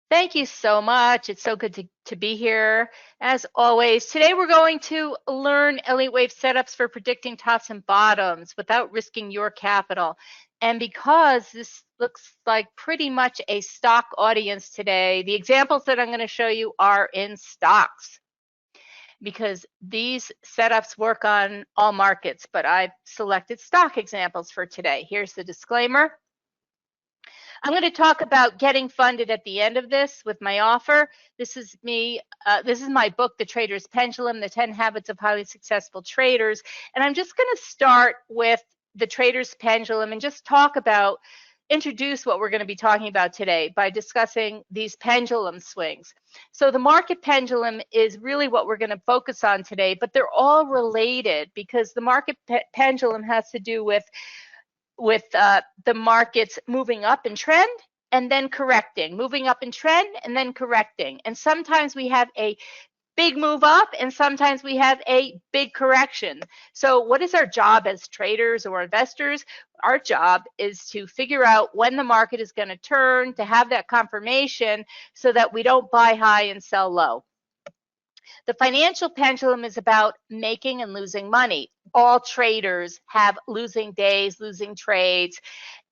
Thank you so much. It's so good to be here. As always, today we're going to learn Elliott wave setups for predicting tops and bottoms without risking your capital. And because this looks like pretty much a stock audience today, the examples that I'm going to show you are in stocks because these setups work on all markets, but I've selected stock examples for today. Here's the disclaimer. I'm going to talk about getting funded at the end of this with my offer. This is me. This is my book, The Trader's Pendulum, The 10 Habits of Highly Successful Traders. And I'm just going to start with the Trader's Pendulum and just introduce what we're going to be talking about today by discussing these pendulum swings. So the market pendulum is really what we're going to focus on today, but they're all related because the market pendulum has to do with the markets moving up in trend and then correcting, moving up in trend and then correcting. And sometimes we have a big move up and sometimes we have a big correction. So what is our job as traders or investors? Our job is to figure out when the market is going to turn, to have that confirmation so that we don't buy high and sell low. The financial pendulum is about making and losing money. All traders have losing days, losing trades.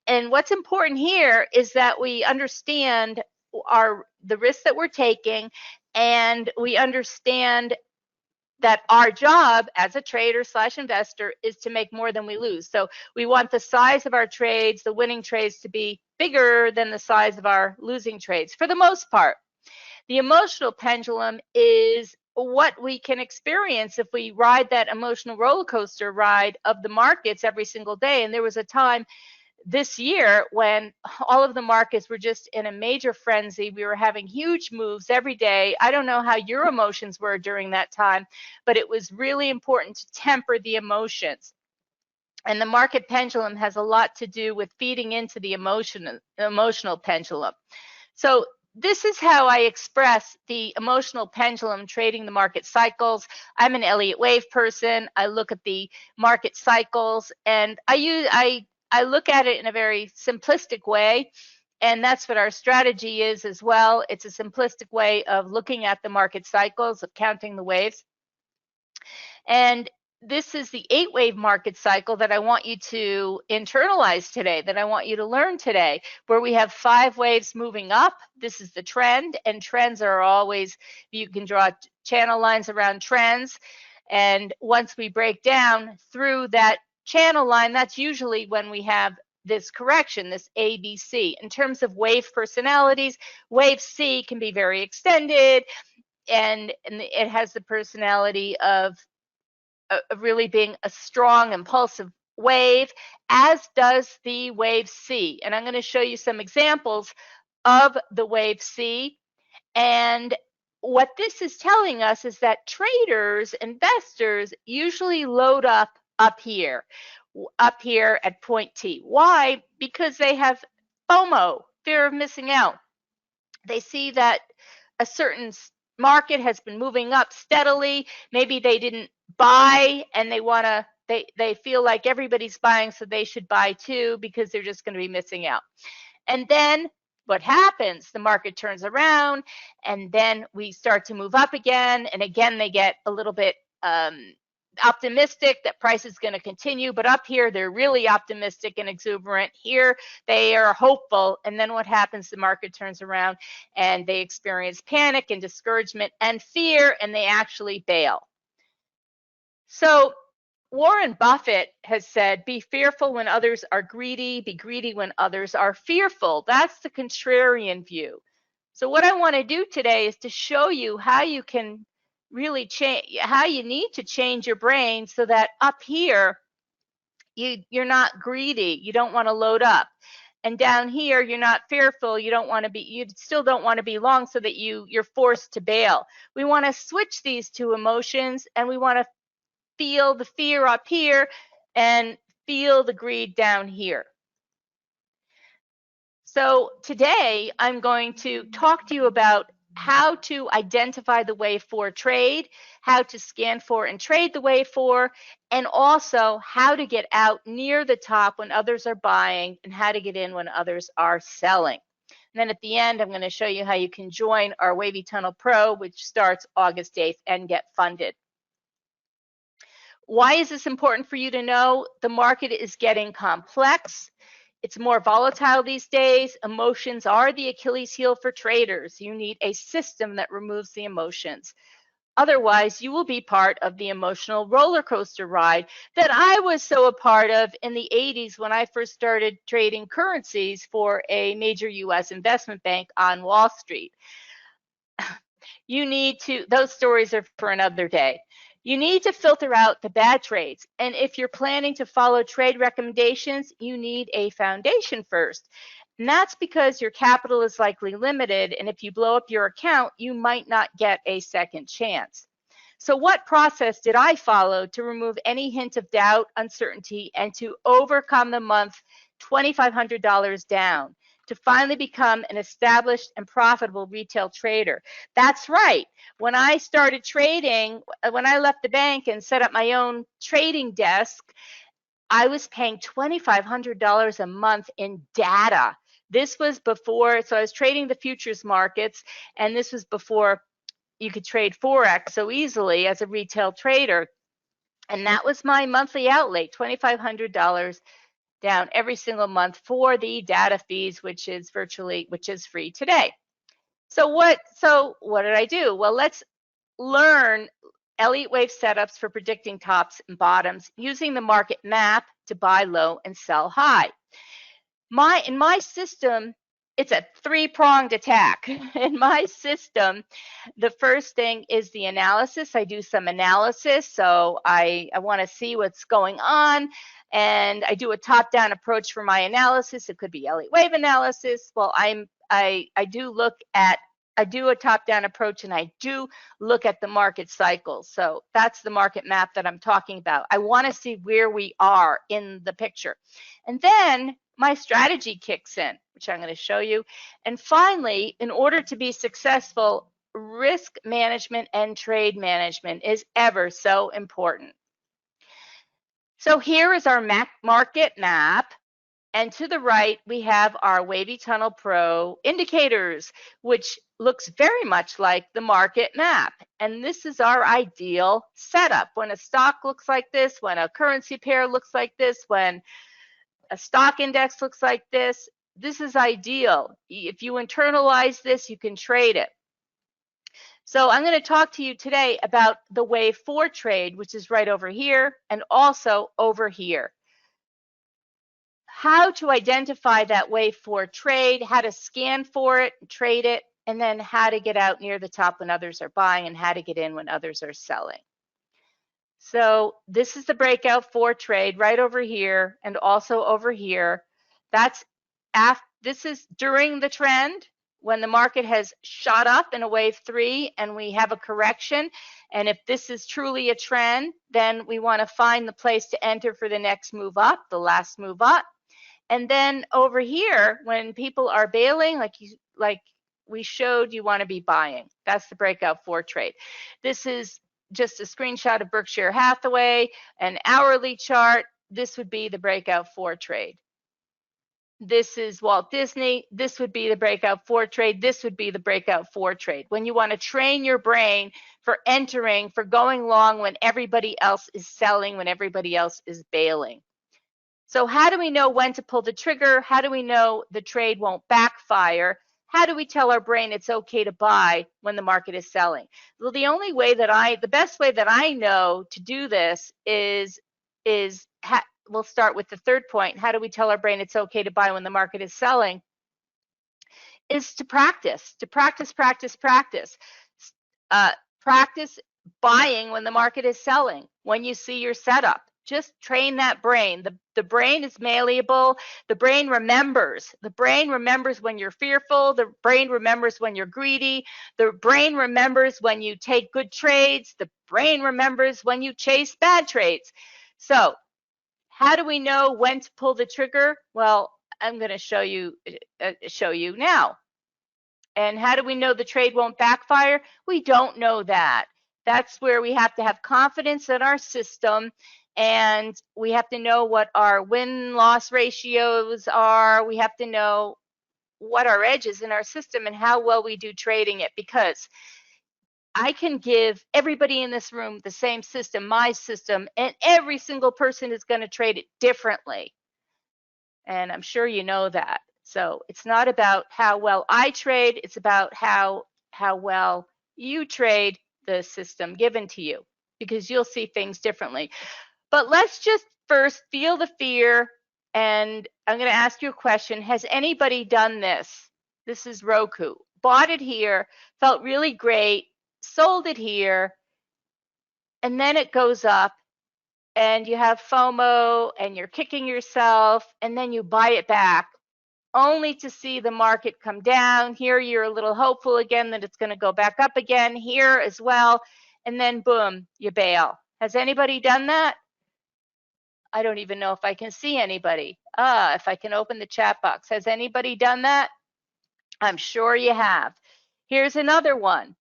And what's important here is that we understand the risks that we're taking, and we understand that our job as a trader / investor is to make more than we lose. So we want the size of our trades, the winning trades, to be bigger than the size of our losing trades for the most part. The emotional pendulum is what we can experience if we ride that emotional roller coaster ride of the markets every single day. And there was a time this year when all of the markets were just in a major frenzy. We were having huge moves every day. I don't know how your emotions were during that time, but it was really important to temper the emotions. And the market pendulum has a lot to do with feeding into the emotional pendulum. So this is how I express the emotional pendulum trading the market cycles. I'm an Elliott wave person. I look at the market cycles and I look at it in a very simplistic way. And that's what our strategy is as well. It's a simplistic way of looking at the market cycles, of counting the waves. And this is the 8-wave market cycle that I want you to internalize today, that I want you to learn today, where we have 5 waves moving up. This is the trend, and trends are always, you can draw channel lines around trends. And once we break down through that channel line, that's usually when we have this correction, this ABC. In terms of wave personalities, wave C can be very extended, and it has the personality of really being a strong, impulsive wave, as does the wave C. And I'm going to show you some examples of the wave C. And what this is telling us is that traders, investors, usually load up here at point T. Why? Because they have FOMO, fear of missing out. They see that a certain market has been moving up steadily. Maybe they didn't buy and they feel like everybody's buying, so they should buy too because they're just going to be missing out. And then what happens? The market turns around and then we start to move up again. And again, they get a little bit optimistic that price is going to continue, but up here they're really optimistic and exuberant. Here they are hopeful, and then what happens? The market turns around and they experience panic and discouragement and fear, and they actually bail. So Warren Buffett has said, be fearful when others are greedy, be greedy when others are fearful. That's the contrarian view. So what I want to do today is to show you how you can really change, how you need to change your brain so that up here, you're not greedy. You don't want to load up. And down here, you're not fearful. You still don't want to be long so that you're forced to bail. We want to switch these two emotions, and we want to feel the fear up here and feel the greed down here. So today I'm going to talk to you about how to identify the wave 4 trade, how to scan for and trade the wave 4, and also how to get out near the top when others are buying and how to get in when others are selling. And then at the end, I'm going to show you how you can join our Wavy Tunnel Pro, which starts August 8th, and get funded. Why is this important for you to know? The market is getting complex. It's more volatile these days. Emotions are the Achilles heel for traders. You need a system that removes the emotions. Otherwise, you will be part of the emotional roller coaster ride that I was so a part of in the 80s when I first started trading currencies for a major US investment bank on Wall Street. You need to, those stories are for another day. You need to filter out the bad trades. And if you're planning to follow trade recommendations, you need a foundation first. And that's because your capital is likely limited. And if you blow up your account, you might not get a second chance. So what process did I follow to remove any hint of doubt, uncertainty, and to overcome the month $2,500 down, to finally become an established and profitable retail trader? That's right. When I started trading, when I left the bank and set up my own trading desk, I was paying $2,500 a month in data. This was before, so I was trading the futures markets, and this was before you could trade Forex so easily as a retail trader. And that was my monthly outlay, $2,500 down every single month for the data fees, which is free today. So what did I do? Well, let's learn Elliott wave setups for predicting tops and bottoms using the market map to buy low and sell high. In my system, it's a three-pronged attack. In my system, the first thing is the analysis. I do some analysis, so I want to see what's going on, and I do a top-down approach for my analysis. It could be Elliott wave analysis. Well, I do a top-down approach, and I do look at the market cycles. So that's the market map that I'm talking about. I want to see where we are in the picture. And then my strategy kicks in, which I'm going to show you. And finally, in order to be successful, risk management and trade management is ever so important. So here is our market map. And to the right, we have our Wavy Tunnel Pro indicators, which looks very much like the market map. And this is our ideal setup. When a stock looks like this, when a currency pair looks like this, when a stock index looks like this, this is ideal. If you internalize this, you can trade it. So I'm going to talk to you today about the wave 4 trade, which is right over here and also over here. How to identify that wave 4 trade, how to scan for it, trade it, and then how to get out near the top when others are buying and how to get in when others are selling. So this is the breakout 4 trade right over here and also over here. This is during the trend when the market has shot up in a wave 3 and we have a correction. And if this is truly a trend, then we want to find the place to enter for the next move up, the last move up. And then over here, when people are bailing, like we showed, you want to be buying. That's the breakout 4 trade. This is just a screenshot of Berkshire Hathaway, an hourly chart. This would be the breakout 4 trade. This is Walt Disney. This would be the breakout 4 trade. This would be the breakout 4 trade. When you want to train your brain for entering, for going long when everybody else is selling, when everybody else is bailing. So how do we know when to pull the trigger? How do we know the trade won't backfire? How do we tell our brain it's okay to buy when the market is selling? Well, the best way that I know to do this is we'll start with the third point. How do we tell our brain it's okay to buy when the market is selling? Is to practice. Practice buying when the market is selling, when you see your setup. Just train that brain. The brain is malleable. The brain remembers. The brain remembers when you're fearful. The brain remembers when you're greedy. The brain remembers when you take good trades. The brain remembers when you chase bad trades. So how do we know when to pull the trigger? Well, I'm going to show you now. And how do we know the trade won't backfire? We don't know that. That's where we have to have confidence in our system, and we have to know what our win-loss ratios are. We have to know what our edge is in our system and how well we do trading it, because I can give everybody in this room the same system, my system, and every single person is going to trade it differently. And I'm sure you know that. So it's not about how well I trade, it's about how well you trade the system given to you, because you'll see things differently. But let's just first feel the fear, and I'm going to ask you a question. Has anybody done this? This is Roku. Bought it here, felt really great, sold it here, and then it goes up and you have FOMO and you're kicking yourself, and then you buy it back only to see the market come down. Here you're a little hopeful again that it's going to go back up again, here as well, and then boom, you bail. Has anybody done that? I don't even know if I can see anybody. If I can open the chat box. Has anybody done that? I'm sure you have. Here's another one.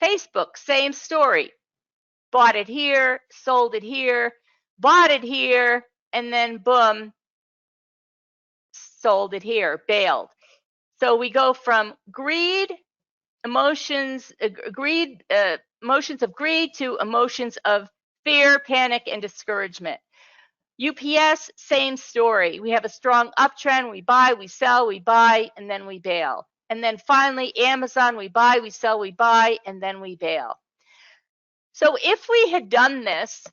Facebook, same story. Bought it here, sold it here, bought it here, and then boom, sold it here, bailed. So we go from greed, emotions of greed to emotions of fear, panic, and discouragement. UPS, same story. We have a strong uptrend, we buy, we sell, we buy, and then we bail. And then finally, Amazon, we buy, we sell, we buy, and then we bail. So if we had done this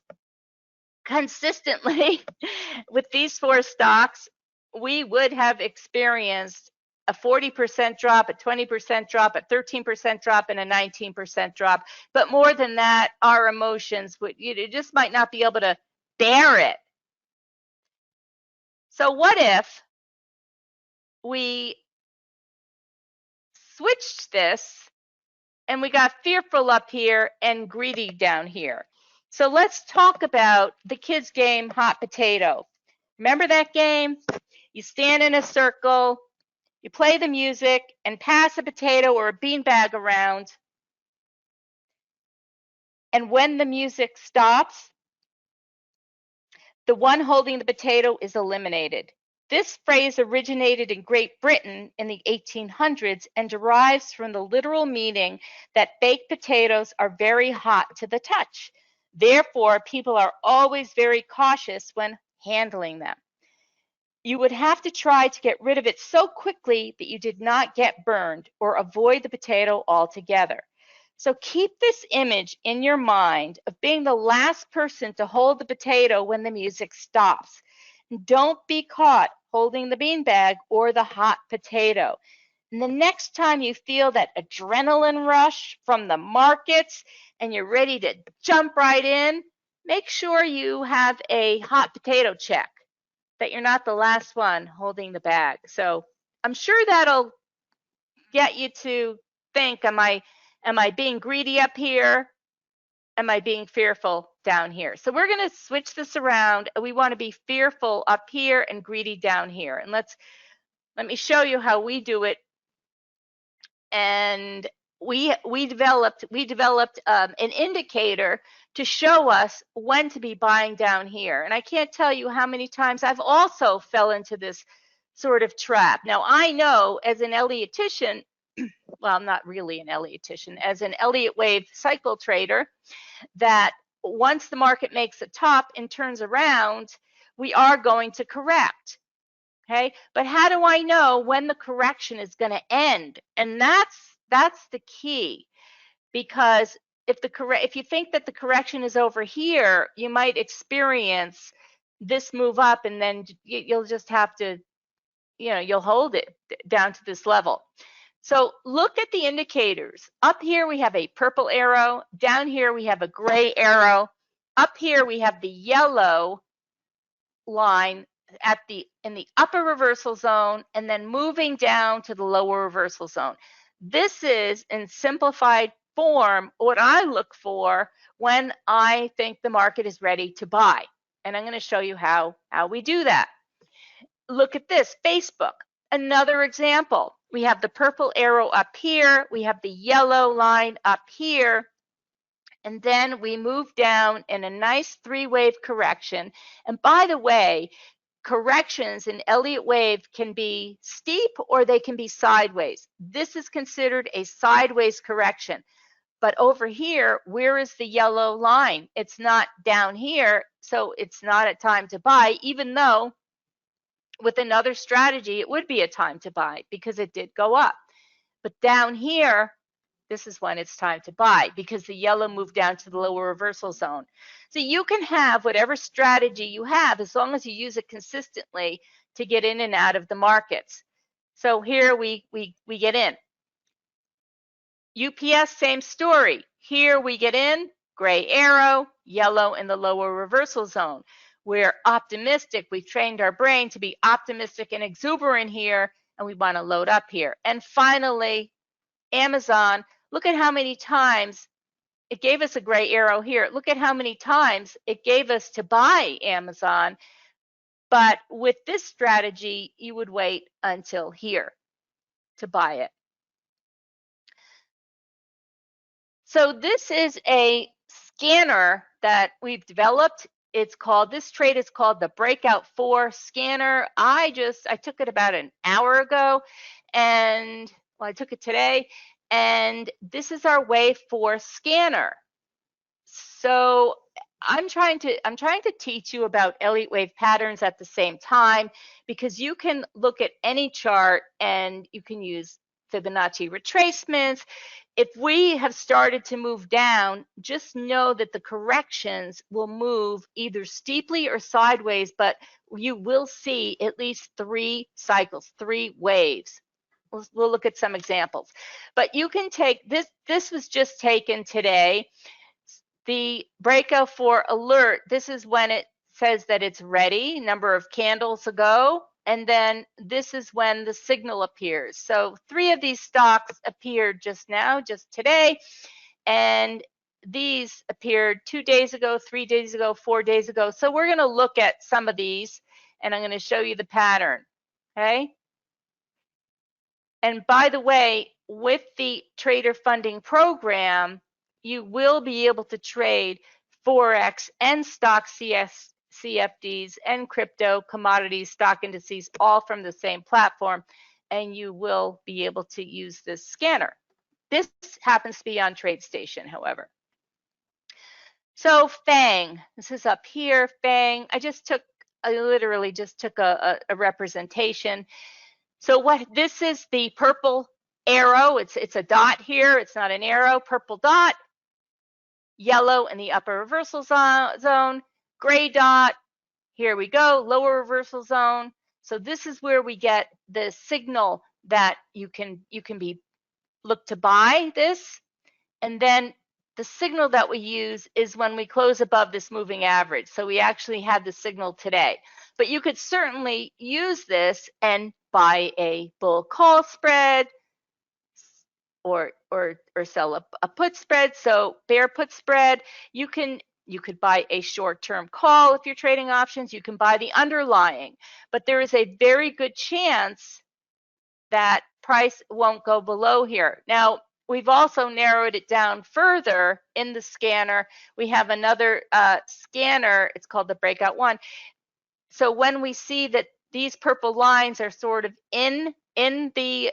consistently with these four stocks, we would have experienced a 40% drop, a 20% drop, a 13% drop, and a 19% drop. But more than that, our emotions would, you just might not be able to bear it. So what if we switched this and we got fearful up here and greedy down here? So let's talk about the kids' game, hot potato. Remember that game? You stand in a circle, you play the music, and pass a potato or a beanbag around. And when the music stops, the one holding the potato is eliminated. This phrase originated in Great Britain in the 1800s and derives from the literal meaning that baked potatoes are very hot to the touch. Therefore, people are always very cautious when handling them. You would have to try to get rid of it so quickly that you did not get burned, or avoid the potato altogether. So keep this image in your mind of being the last person to hold the potato when the music stops. Don't be caught holding the beanbag or the hot potato. And the next time you feel that adrenaline rush from the markets and you're ready to jump right in, make sure you have a hot potato check, that you're not the last one holding the bag. So I'm sure that'll get you to think, am I being greedy up here? Am I being fearful down here? So we're going to switch this around. We want to be fearful up here and greedy down here. And let me show you how we do it. And we developed an indicator to show us when to be buying down here. And I can't tell you how many times I've also fell into this sort of trap. Now, I know as an Elliottician, well, I'm not really an Elliottician, as an Elliott wave cycle trader, that once the market makes a top and turns around, we are going to correct. Okay, but how do I know when the correction is going to end? And that's the key, because if you think that the correction is over here, you might experience this move up, and then you'll just have to, you'll hold it down to this level. So look at the indicators. Up here we have a purple arrow. Down here we have a gray arrow. Up here we have the yellow line in the upper reversal zone, and then moving down to the lower reversal zone. This is, in simplified form, what I look for when I think the market is ready to buy. And I'm going to show you how we do that. Look at this, Facebook. Another example. We have the purple arrow up here. We have the yellow line up here. And then we move down in a nice three-wave correction. And by the way, corrections in Elliott wave can be steep or they can be sideways. This is considered a sideways correction. But over here, where is the yellow line? It's not down here, so it's not a time to buy, even though with another strategy, it would be a time to buy because it did go up. But down here, this is when it's time to buy because the yellow moved down to the lower reversal zone. So you can have whatever strategy you have as long as you use it consistently to get in and out of the markets. So here we get in. UPS, same story. Here we get in, gray arrow, yellow in the lower reversal zone. We're optimistic. We've trained our brain to be optimistic and exuberant here, and we want to load up here. And finally, Amazon, look at how many times it gave us a gray arrow here. Look at how many times it gave us to buy Amazon. But with this strategy, you would wait until here to buy it. So this is a scanner that we've developed. This trade is called the Breakout 4 scanner. I took it about an hour ago, and I took it today, and this is our Wave 4 scanner. So I'm trying to teach you about Elliott wave patterns at the same time, because you can look at any chart and you can use Fibonacci retracements. If we have started to move down, just know that the corrections will move either steeply or sideways, but you will see at least 3 cycles, 3 waves. We'll look at some examples. But you can take this was just taken today. The breakout for alert, this is when it says that it's ready, number of candles ago, and then this is when the signal appears. So 3 of these stocks appeared just now, just today, and these appeared 2 days ago, 3 days ago, 4 days ago. So we're going to look at some of these, and I'm going to show you the pattern, okay? And by the way, with the trader funding program, you will be able to trade Forex and stock CFDs and crypto commodities, stock indices, all from the same platform, and you will be able to use this scanner. This happens to be on TradeStation, however. So FANG, this is up here, FANG. I literally just took a representation. So this is the purple arrow. It's a dot here. It's not an arrow. Purple dot, yellow in the upper reversal zone, gray dot. Here we go, lower reversal zone. So this is where we get the signal that you can look to buy this. And then the signal that we use is when we close above this moving average. So we actually had the signal today. But you could certainly use this and buy a bull call spread or sell a put spread. So bear put spread, you could buy a short-term call if you're trading options. You can buy the underlying, but there is a very good chance that price won't go below here. Now, we've also narrowed it down further in the scanner. We have another scanner. It's called the Breakout 1. So when we see that these purple lines are sort of in the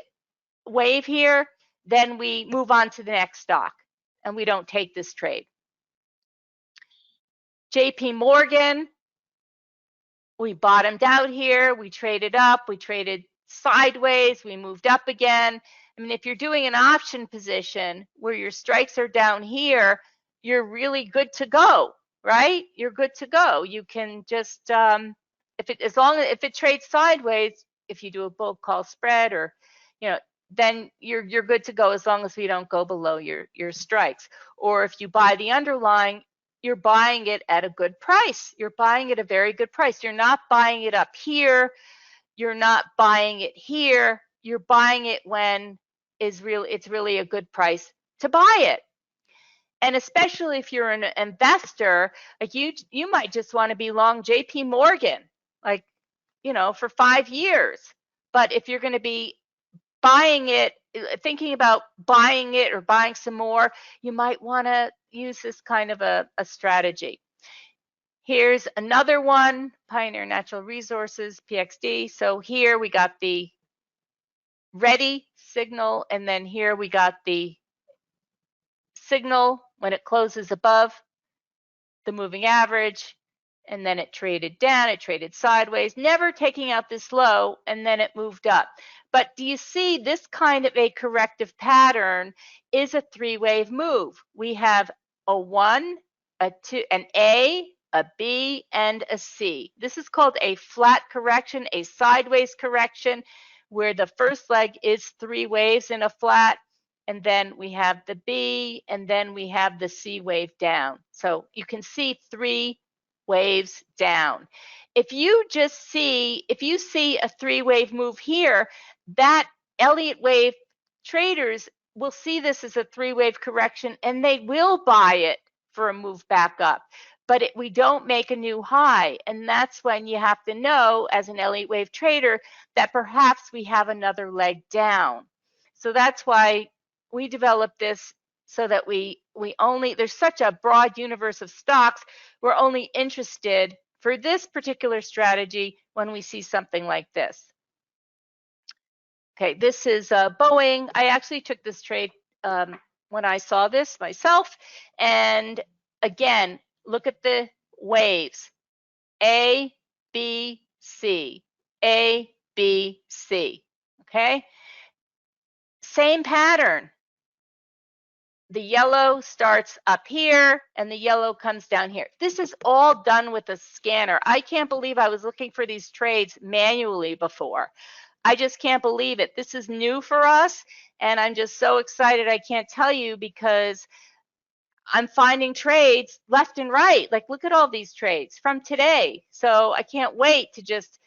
wave here, then we move on to the next stock and we don't take this trade. JP Morgan, we bottomed out here, we traded up, we traded sideways, we moved up again. I mean, if you're doing an option position where your strikes are down here, you're really good to go, right? You're good to go. You can just if it trades sideways, if you do a bull call spread or then you're good to go as long as we don't go below your strikes. Or if you buy the underlying, you're buying it at a good price. You're buying it at a very good price. You're not buying it up here. You're not buying it here. You're buying it when it's really a good price to buy it. And especially if you're an investor, like you might just want to be long JP Morgan, like, for 5 years. But if you're going to be buying it, thinking about buying it or buying some more, you might want to use this kind of a strategy. Here's another one, Pioneer Natural Resources, PXD. So here we got the ready signal, and then here we got the signal when it closes above the moving average, and then it traded down, it traded sideways, never taking out this low, and then it moved up. But do you see this kind of a corrective pattern is a three-wave move? We have a 1, a 2, an A, a B, and a C. This is called a flat correction, a sideways correction, where the first leg is 3 waves in a flat, and then we have the B, and then we have the C wave down. So you can see 3 waves down. If you see a 3-wave move here, that Elliott wave traders will see this as a 3-wave correction, and they will buy it for a move back up. But we don't make a new high, and that's when you have to know, as an Elliott wave trader, that perhaps we have another leg down. So that's why we developed this, so that we only, there's such a broad universe of stocks, we're only interested for this particular strategy when we see something like this. Okay, this is Boeing. I actually took this trade when I saw this myself. And again, look at the waves. A, B, C. A, B, C. Okay? Same pattern. The yellow starts up here and the yellow comes down here. This is all done with a scanner. I can't believe I was looking for these trades manually before. I just can't believe it. This is new for us, and I'm just so excited I can't tell you, because I'm finding trades left and right. Like, look at all these trades from today. So I can't wait to just,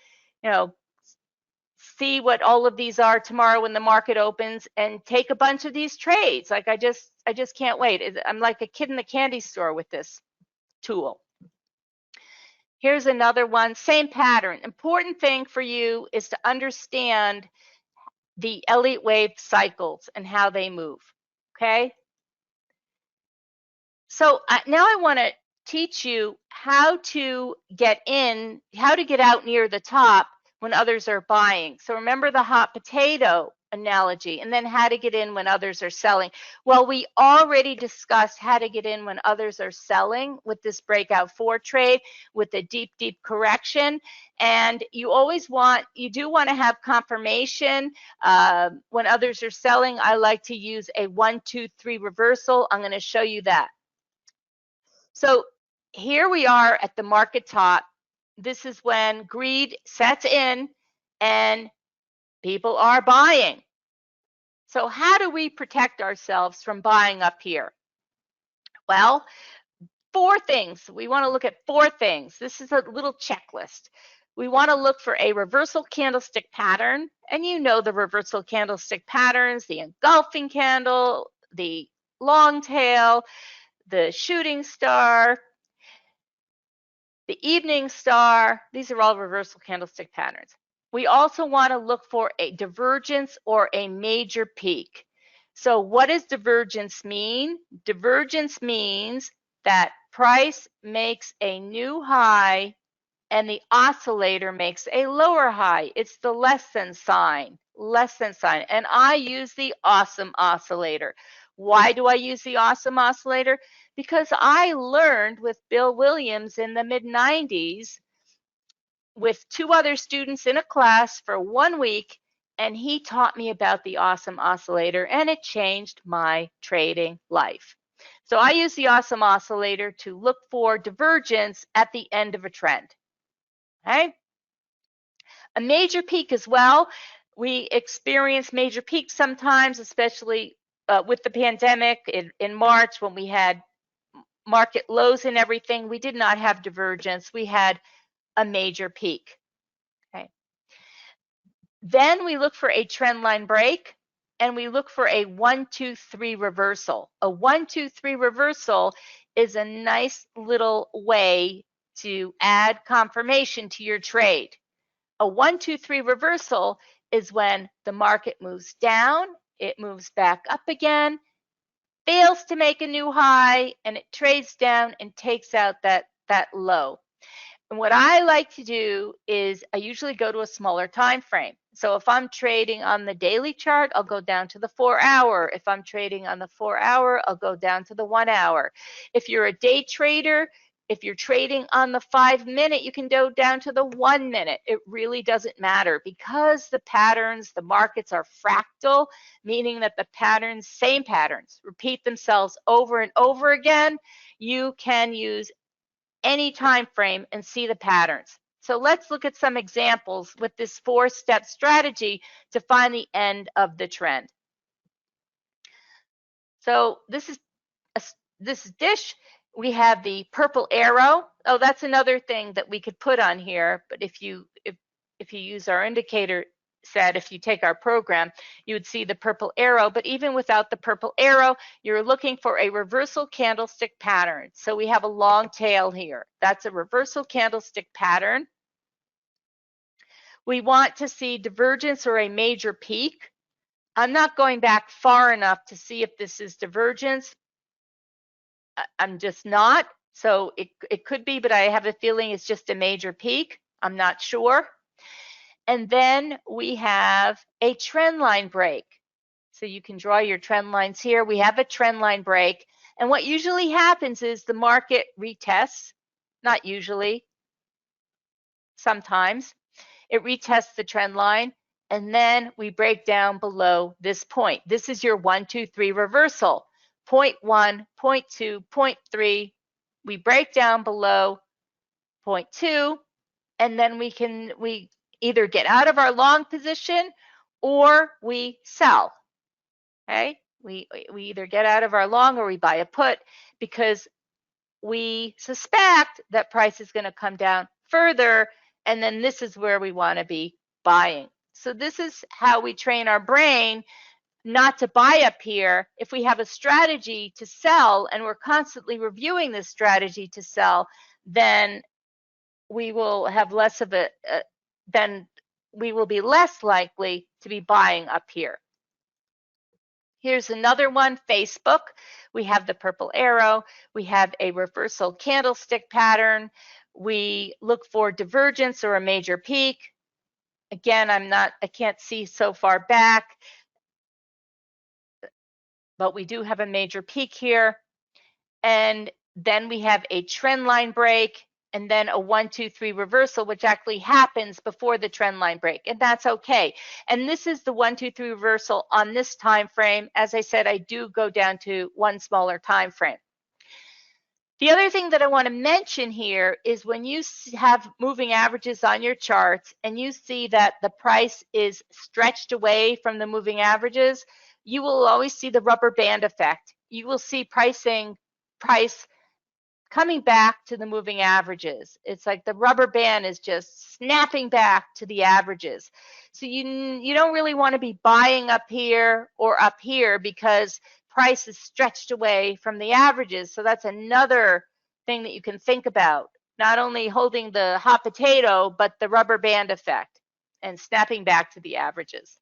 see what all of these are tomorrow when the market opens and take a bunch of these trades. Like, I just can't wait. I'm like a kid in the candy store with this tool. Here's another one, same pattern. Important thing for you is to understand the Elliott wave cycles and how they move, okay? So now I want to teach you how to get in, how to get out near the top when others are buying. So remember the hot potato analogy, and then how to get in when others are selling. Well, we already discussed how to get in when others are selling with this breakout 4 trade, with the deep correction. And you do want to have confirmation when others are selling. I like to use a 1, 2, 3 reversal. I'm going to show you that. So here we are at the market top. This is when greed sets in and people are buying. So how do we protect ourselves from buying up here? Well, 4 things. We want to look at 4 things. This is a little checklist. We want to look for a reversal candlestick pattern, and you know the reversal candlestick patterns, the engulfing candle, the long tail, the shooting star, the evening star. These are all reversal candlestick patterns. We also want to look for a divergence or a major peak. So what does divergence mean? Divergence means that price makes a new high and the oscillator makes a lower high. It's the less than sign, And I use the awesome oscillator. Why do I use the awesome oscillator? Because I learned with Bill Williams in the mid-90s with 2 other students in a class for 1 week, and he taught me about the awesome oscillator, and it changed my trading life. So I use the awesome oscillator to look for divergence at the end of a trend. Okay? A major peak as well. We experience major peaks sometimes, especially with the pandemic in March when we had market lows and everything. We did not have divergence. We had a major peak. Okay. Then we look for a trend line break, and we look for a 1, 2, 3 reversal. A 1, 2, 3 reversal is a nice little way to add confirmation to your trade. A 1, 2, 3 reversal is when the market moves down, it moves back up again, fails to make a new high, and it trades down and takes out that low. And what I like to do is I usually go to a smaller time frame. So if I'm trading on the daily chart, I'll go down to the 4-hour. If I'm trading on the 4-hour, I'll go down to the 1-hour. If you're a day trader, if you're trading on the 5-minute, you can go down to the 1-minute. It really doesn't matter because the patterns, the markets are fractal, meaning that the patterns, same patterns, repeat themselves over and over again. You can use any time frame and see the patterns. So let's look at some examples with this 4-step strategy to find the end of the trend. So this is this dish. We have the purple arrow. Oh, that's another thing that we could put on here. But if you use our indicator set, if you take our program, you would see the purple arrow. But even without the purple arrow, you're looking for a reversal candlestick pattern. So we have a long tail here. That's a reversal candlestick pattern. We want to see divergence or a major peak. I'm not going back far enough to see if this is divergence. I'm just not. So it could be, but I have a feeling it's just a major peak. I'm not sure. And then we have a trend line break. So you can draw your trend lines here. We have a trend line break. And what usually happens is the market retests, not usually, sometimes. It retests the trend line, and then we break down below this point. This is your 1, 2, 3 reversal. Point 1, point 2, point 3. We break down below point 2, and then we either get out of our long position or we sell. Okay? We either get out of our long or we buy a put because we suspect that price is going to come down further, and then this is where we want to be buying. So this is how we train our brain not to buy up here. If we have a strategy to sell and we're constantly reviewing this strategy to sell, then we will have less of it, then we will be less likely to be buying up here. Here's another one, Facebook. We have the purple arrow. We have a reversal candlestick pattern. We look for divergence or a major peak. Again, I can't see so far back, but we do have a major peak here. And then we have a trend line break and then a 1, 2, 3 reversal, which actually happens before the trend line break, and that's okay. And this is the 1, 2, 3 reversal on this time frame. As I said, I do go down to one smaller time frame. The other thing that I want to mention here is when you have moving averages on your charts and you see that the price is stretched away from the moving averages, you will always see the rubber band effect. You will see price coming back to the moving averages. It's like the rubber band is just snapping back to the averages. So you don't really want to be buying up here or up here because price is stretched away from the averages. So that's another thing that you can think about. Not only holding the hot potato, but the rubber band effect and snapping back to the averages.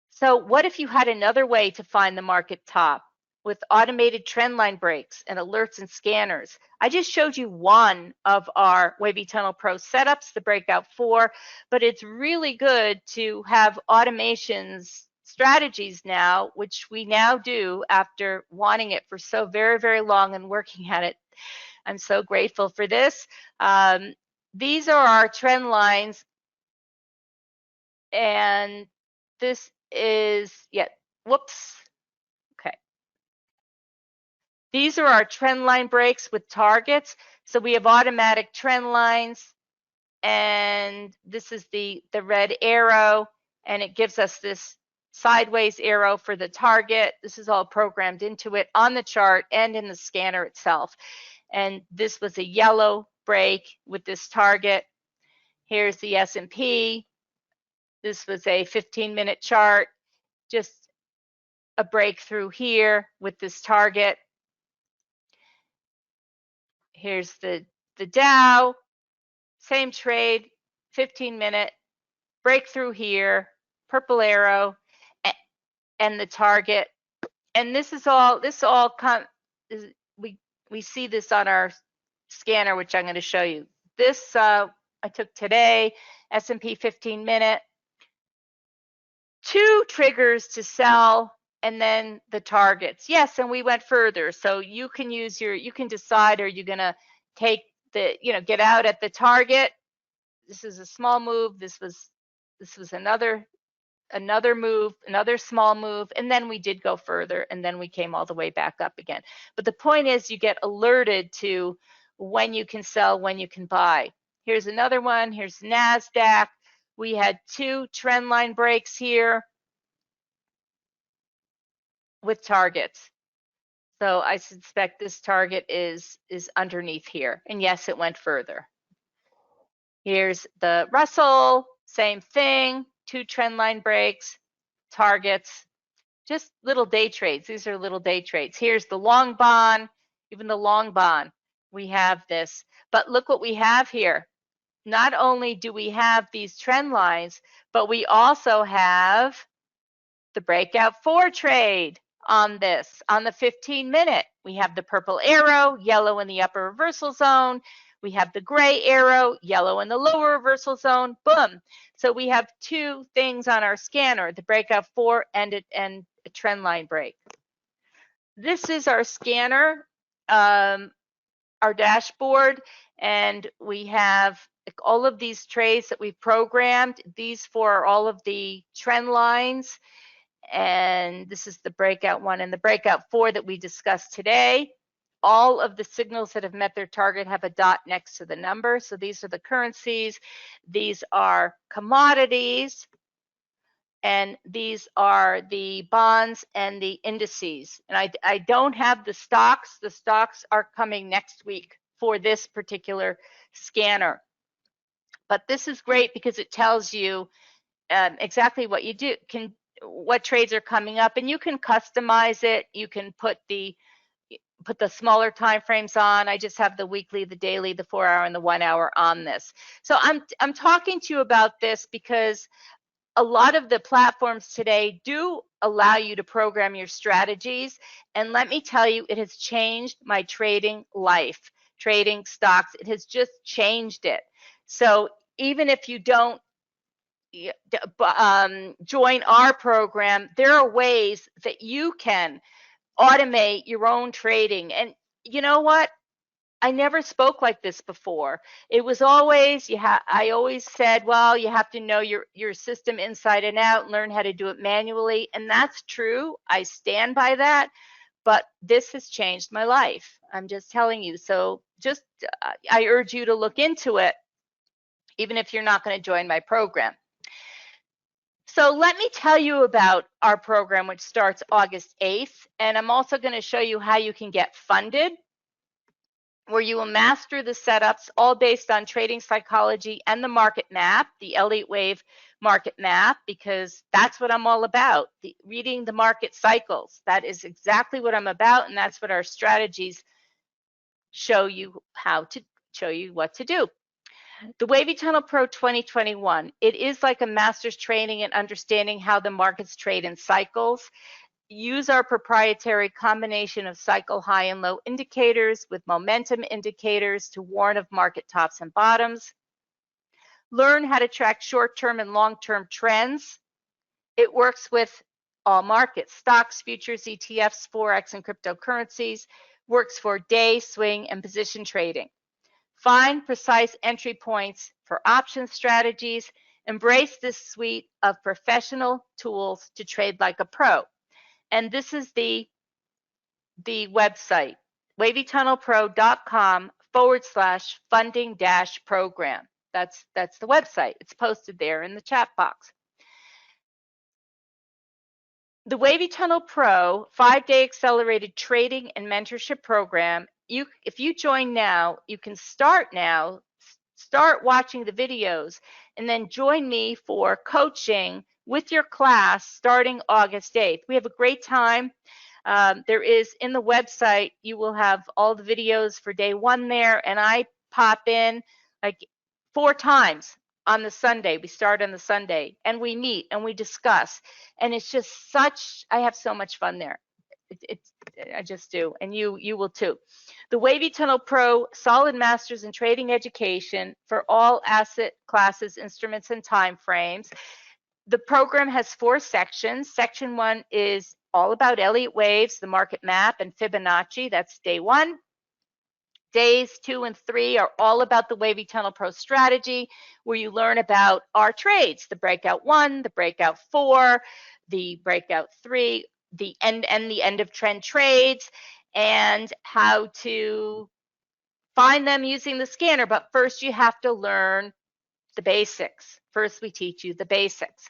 So what if you had another way to find the market top with automated trend line breaks and alerts and scanners? I just showed you one of our Wavy Tunnel Pro setups, the Breakout 4, but it's really good to have automations strategies now, which we now do after wanting it for so very, very long and working at it. I'm so grateful for this. These are our trend lines, and this is, whoops. Okay. These are our trend line breaks with targets. So we have automatic trend lines, and this is the red arrow, and it gives us this sideways arrow for the target. This is all programmed into it on the chart and in the scanner itself. And this was a yellow break with this target. Here's the S&P. This was a 15-minute chart, just a breakthrough here with this target. Here's the Dow, same trade, 15-minute, breakthrough here, purple arrow, and the target. And this all we see this on our scanner, which I'm going to show you. This I took today, S&P 15-minute, 2 triggers to sell, and then the targets. Yes, and we went further. So you can use you can decide, are you going to take the, get out at the target? This is a small move. This was another move, another small move, and then we did go further, and then we came all the way back up again. But the point is, you get alerted to when you can sell, when you can buy. Here's another one. Here's NASDAQ. We had 2 trend line breaks here with targets. So I suspect this target is underneath here. And yes, it went further. Here's the Russell, same thing, 2 trend line breaks, targets, just little day trades. These are little day trades. Here's the long bond, even the long bond. We have this, but look what we have here. Not only do we have these trend lines, but we also have the breakout 4 trade on this, on the 15-minute. We have the purple arrow, yellow in the upper reversal zone. We have the gray arrow, yellow in the lower reversal zone. Boom. So we have 2 things on our scanner, the breakout 4 and a trend line break. This is our scanner, our dashboard, and we have all of these trades that we've programmed. These for all of the trend lines. And this is the breakout 1 and the breakout 4 that we discussed today. All of the signals that have met their target have a dot next to the number. So these are the currencies. These are commodities. And these are the bonds and the indices. And I don't have the stocks. The stocks are coming next week for this particular scanner. But this is great because it tells you exactly what you do, what trades are coming up, and you can customize it. You can put the smaller time frames on. I just have the weekly, the daily, the 4-hour, and the 1-hour on this. So I'm talking to you about this because a lot of the platforms today do allow you to program your strategies, and let me tell you, it has changed my trading life. Trading stocks, it has just changed it. So even if you don't join our program, there are ways that you can automate your own trading. And you know what? I never spoke like this before. It was always, I always said, well, you have to know your system inside and out, learn how to do it manually. And that's true. I stand by that. But this has changed my life. I'm just telling you. So just, I urge you to look into it, even if you're not going to join my program. So let me tell you about our program, which starts August 8th. And I'm also going to show you how you can get funded, where you will master the setups, all based on trading psychology and the market map, the Elliott Wave market map, because that's what I'm all about, reading the market cycles. That is exactly what I'm about, and that's what our strategies show you what to do. The Wavy Tunnel Pro 2021, it is like a master's training in understanding how the markets trade in cycles. Use our proprietary combination of cycle high and low indicators with momentum indicators to warn of market tops and bottoms. Learn how to track short-term and long-term trends. It works with all markets, stocks, futures, ETFs, Forex, and cryptocurrencies. Works for day, swing, and position trading. Find precise entry points for option strategies. Embrace this suite of professional tools to trade like a pro. And this is the website, wavytunnelpro.com/funding-program. That's the website. It's posted there in the chat box. The Wavy Tunnel Pro 5-day accelerated trading and mentorship program. If you join now, you can start now, start watching the videos, and then join me for coaching with your class starting August 8th. We have a great time. There is, in the website, you will have all the videos for day 1 there, and I pop in like 4 times on the Sunday. We start on the Sunday, and we meet and we discuss, and it's just I have so much fun there. I just do, and you will too. The Wavy Tunnel Pro Solid Masters in Trading Education for all asset classes, instruments, and time frames. The program has 4 sections. Section 1 is all about Elliott waves, the market map, and Fibonacci. That's day 1. Days 2 and 3 are all about the Wavy Tunnel Pro strategy, where you learn about our trades, the breakout 1, the breakout 4, the breakout 3, the end of trend trades, and how to find them using the scanner. But first you have to learn the basics. First we teach you the basics.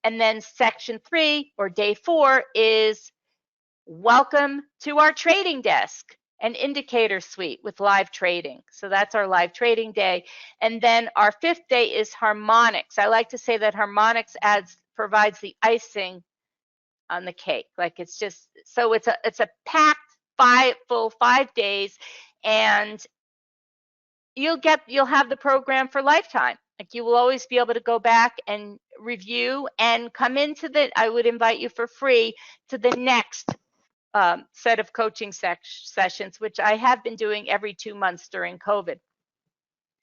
And then section 3 or day 4 is welcome to our trading desk, an indicator suite with live trading. So that's our live trading day. And then our 5th day is harmonics. I like to say that harmonics provides the icing on the cake. Like it's just, so it's a packed full 5 days, and you'll have the program for lifetime. Like you will always be able to go back and review and come into I would invite you for free to the next set of coaching sessions, which I have been doing every 2 months during COVID,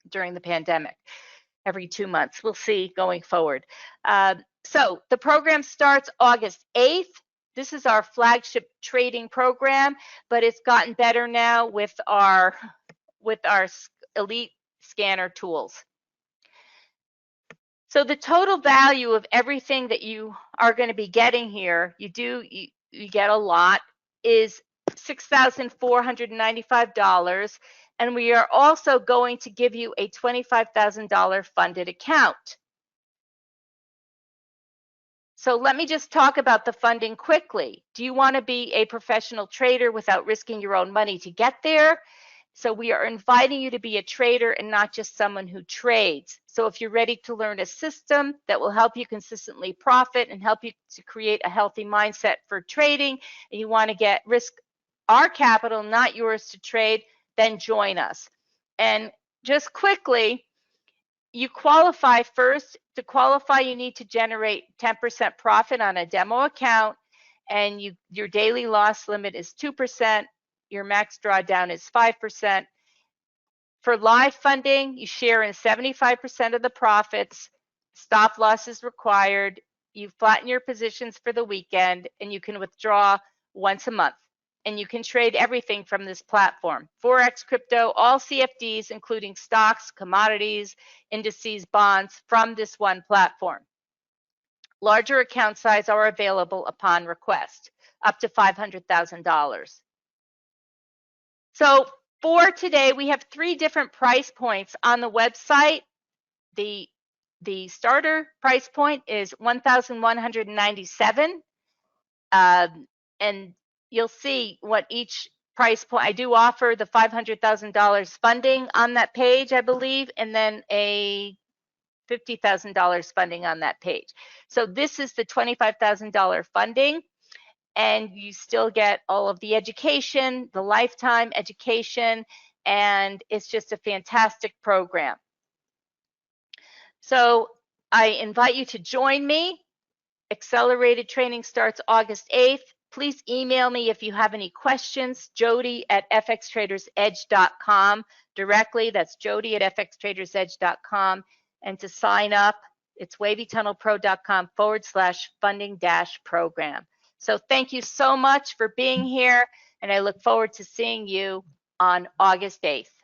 during the pandemic, every 2 months. We'll see going forward. So the program starts August 8th. This is our flagship trading program, but it's gotten better now with our Elliott scanner tools. So the total value of everything that you are going to be getting here, you get a lot, is $6,495, and we are also going to give you a $25,000 funded account. So let me just talk about the funding quickly. Do you want to be a professional trader without risking your own money to get there? So we are inviting you to be a trader and not just someone who trades. So if you're ready to learn a system that will help you consistently profit and help you to create a healthy mindset for trading, and you want to risk our capital, not yours, to trade, then join us. And just quickly, you qualify first. To qualify, you need to generate 10% profit on a demo account, and your daily loss limit is 2%. Your max drawdown is 5%. For live funding, you share in 75% of the profits. Stop loss is required. You flatten your positions for the weekend, and you can withdraw once a month. And you can trade everything from this platform: Forex, crypto, all CFDs, including stocks, commodities, indices, bonds, from this one platform. Larger account size are available upon request, up to $500,000. So for today, we have 3 different price points on the website. The starter price point is $1,197, and you'll see what each price point. I do offer the $500,000 funding on that page, I believe, and then a $50,000 funding on that page. So this is the $25,000 funding, and you still get all of the education, the lifetime education, and it's just a fantastic program. So I invite you to join me. Accelerated training starts August 8th. Please email me if you have any questions, jody@fxtradersedge.com directly. That's jody@fxtradersedge.com. And to sign up, it's wavytunnelpro.com/funding-program. So thank you so much for being here, and I look forward to seeing you on August 8th.